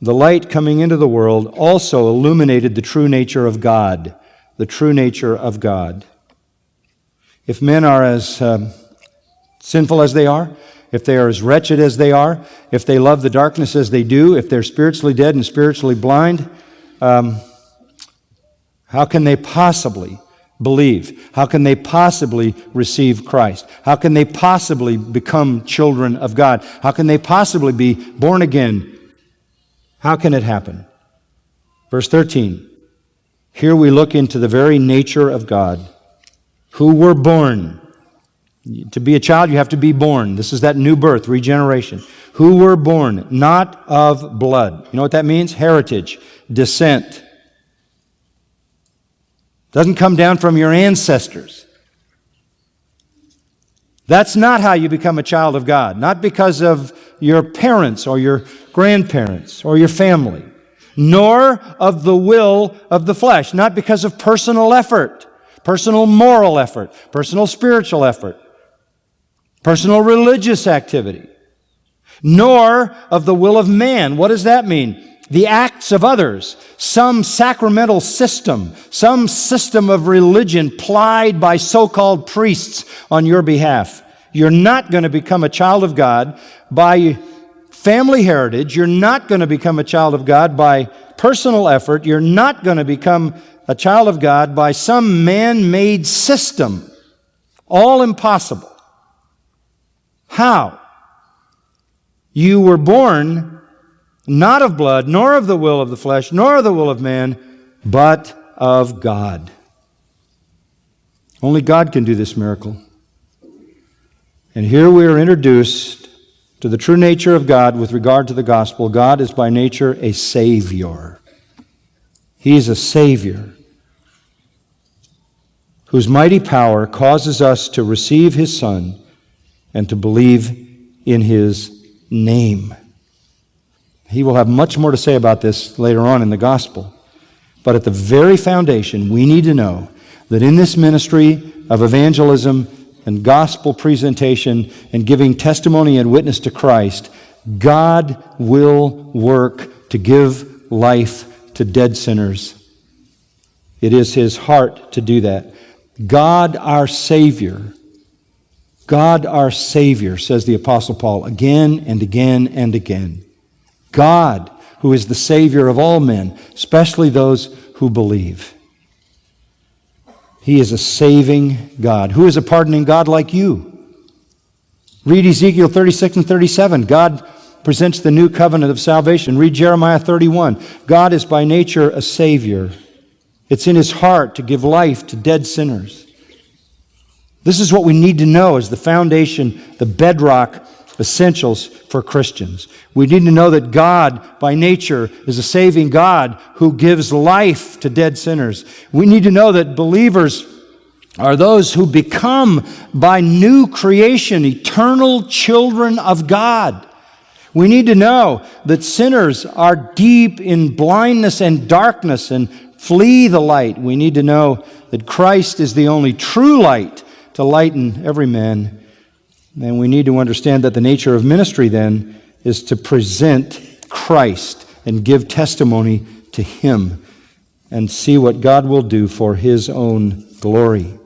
the light coming into the world also illuminated the true nature of God. The true nature of God. If men are as sinful as they are, if they are as wretched as they are, if they love the darkness as they do, if they're spiritually dead and spiritually blind, how can they possibly believe? How can they possibly receive Christ? How can they possibly become children of God? How can they possibly be born again? How can it happen? Verse 13. Here we look into the very nature of God, who were born. To be a child, you have to be born. This is that new birth, regeneration. Who were born, not of blood. You know what that means? Heritage, descent. Doesn't come down from your ancestors. That's not how you become a child of God. Not because of your parents or your grandparents or your family. Nor of the will of the flesh. Not because of personal effort, personal moral effort, personal spiritual effort, personal religious activity. Nor of the will of man. What does that mean? The acts of others, some sacramental system, some system of religion plied by so-called priests on your behalf. You're not going to become a child of God by family heritage. You're not going to become a child of God by personal effort. You're not going to become a child of God by some man-made system. All impossible. How? You were born not of blood, nor of the will of the flesh, nor of the will of man, but of God. Only God can do this miracle. And here we are introduced to the true nature of God with regard to the gospel. God is by nature a Savior. He is a Savior whose mighty power causes us to receive His Son and to believe in His name. He will have much more to say about this later on in the gospel. But at the very foundation, we need to know that in this ministry of evangelism and gospel presentation and giving testimony and witness to Christ, God will work to give life to dead sinners. It is His heart to do that. God our Savior, says the Apostle Paul again and again and again. God, who is the Savior of all men, especially those who believe. He is a saving God. Who is a pardoning God like you? Read Ezekiel 36 and 37. God presents the new covenant of salvation. Read Jeremiah 31. God is by nature a Savior. It's in His heart to give life to dead sinners. This is what we need to know as the foundation, the bedrock essentials for Christians. We need to know that God, by nature, is a saving God who gives life to dead sinners. We need to know that believers are those who become, by new creation, eternal children of God. We need to know that sinners are deep in blindness and darkness and flee the light. We need to know that Christ is the only true light to lighten every man. And we need to understand that the nature of ministry then is to present Christ and give testimony to Him and see what God will do for His own glory.